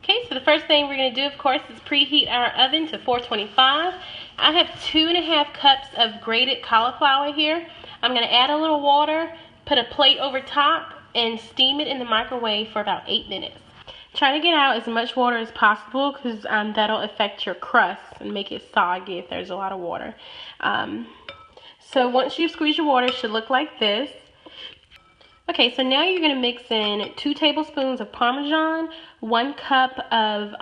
Okay, so the first thing we're going to do, of course, is preheat our oven to 425. I have 2½ cups of grated cauliflower here. I'm going to add a little water, put a plate over top, and steam it in the microwave for about 8 minutes. Try to get out as much water as possible because that'll affect your crust and make it soggy if there's a lot of water. So once you squeeze your water, it should look like this. Okay, so now you're going to mix in 2 tablespoons of Parmesan, 1 cup of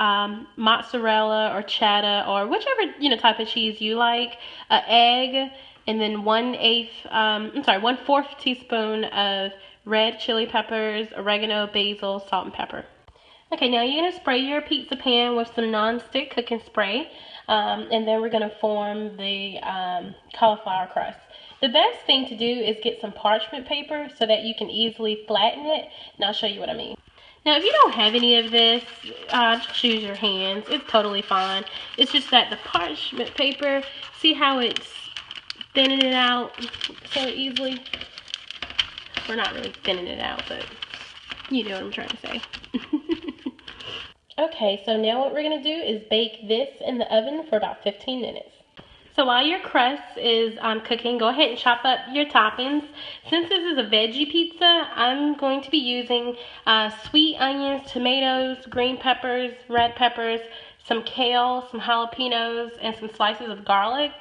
mozzarella or cheddar or whichever type of cheese you like, an egg, and then 1/4 teaspoon of red chili peppers, oregano, basil, salt, and pepper. Okay, now you're going to spray your pizza pan with some non-stick cooking spray, and then we're going to form the cauliflower crust. The best thing to do is get some parchment paper so that you can easily flatten it, and I'll show you what I mean. Now, if you don't have any of this, just use your hands. It's totally fine. It's just that the parchment paper, see how it's thinning it out so easily? We're not really thinning it out, but you know what I'm trying to say. Okay, so now what we're going to do is bake this in the oven for about 15 minutes. So while your crust is cooking, go ahead and chop up your toppings. Since this is a veggie pizza, I'm going to be using sweet onions, tomatoes, green peppers, red peppers, some kale, some jalapenos, and some slices of garlic.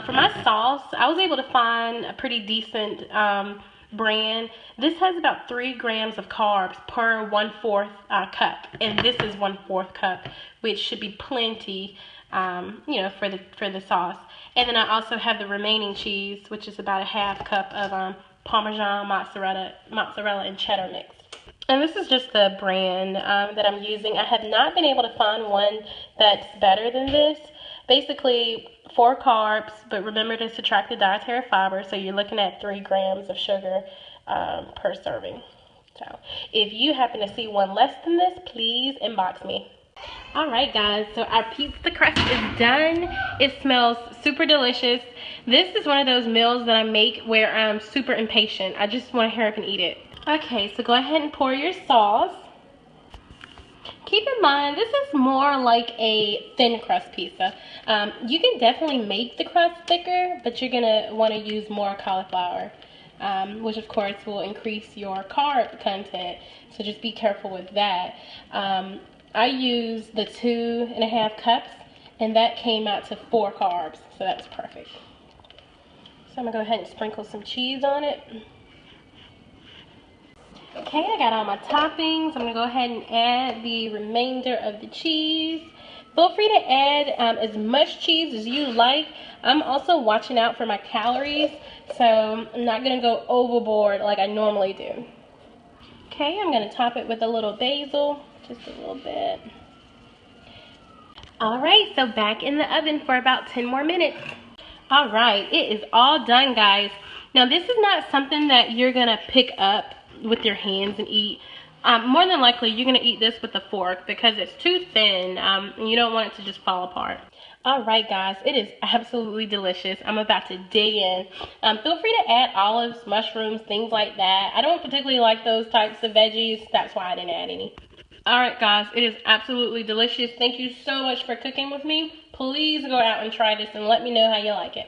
For my sauce, I was able to find a pretty decent brand. This has about 3 grams of carbs per 1/4 cup, and this is 1/4 cup, which should be plenty, for the sauce. And then I also have the remaining cheese, which is about 1/2 cup of Parmesan, mozzarella, and cheddar mix. And this is just the brand that I'm using. I have not been able to find one that's better than this. Basically, 4 carbs, but remember to subtract the dietary fiber, so you're looking at 3 grams of sugar per serving. So if you happen to see one less than this, please inbox me. Alright guys, so our pizza crust is done. It smells super delicious. This is one of those meals that I make where I'm super impatient. I just want to hurry up and eat it. Okay, so go ahead and pour your sauce. Keep in mind, this is more like a thin crust pizza. You can definitely make the crust thicker, but you're going to want to use more cauliflower, which of course will increase your carb content. So just be careful with that. I used the 2½ cups, and that came out to 4 carbs, so that's perfect. So I'm going to go ahead and sprinkle some cheese on it. Okay, I got all my toppings. I'm going to go ahead and add the remainder of the cheese. Feel free to add as much cheese as you like. I'm also watching out for my calories, so I'm not going to go overboard like I normally do. Okay, I'm going to top it with a little basil, just a little bit. Alright, so back in the oven for about 10 more minutes. Alright, it is all done, guys. Now, this is not something that you're going to pick up with your hands and eat. More than likely, you're going to eat this with a fork because it's too thin, and you don't want it to just fall apart. Alright guys, it is absolutely delicious. I'm about to dig in. Feel free to add olives, mushrooms, things like that. I don't particularly like those types of veggies. That's why I didn't add any. Alright guys, it is absolutely delicious. Thank you so much for cooking with me. Please go out and try this and let me know how you like it.